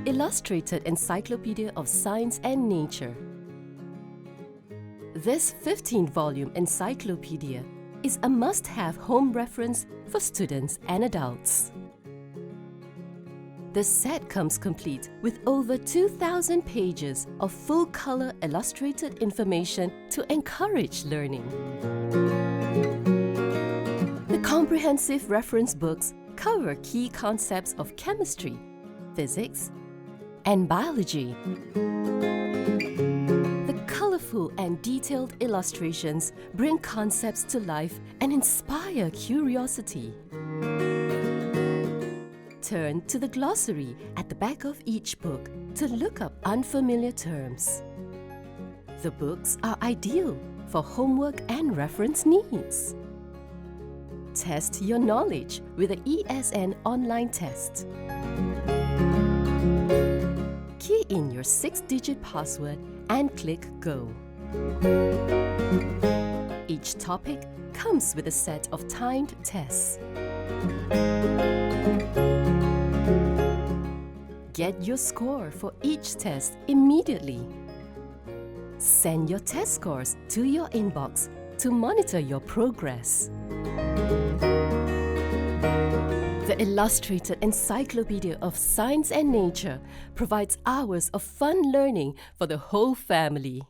Illustrated Encyclopedia of Science and Nature. This 15-volume encyclopedia is a must-have home reference for students and adults. The set comes complete with over 2,000 pages of full-color illustrated information to encourage learning. The comprehensive reference books cover key concepts of chemistry, physics, and biology. The colorful and detailed illustrations bring concepts to life and inspire curiosity. Turn to the glossary at the back of each book to look up unfamiliar terms. The books are ideal for homework and reference needs. Test your knowledge with the ESN online test. Key in your 6-digit password and click Go. Each topic comes with a set of timed tests. Get your score for each test immediately. Send your test scores to your inbox to monitor your progress. The Illustrated Encyclopedia of Science and Nature provides hours of fun learning for the whole family.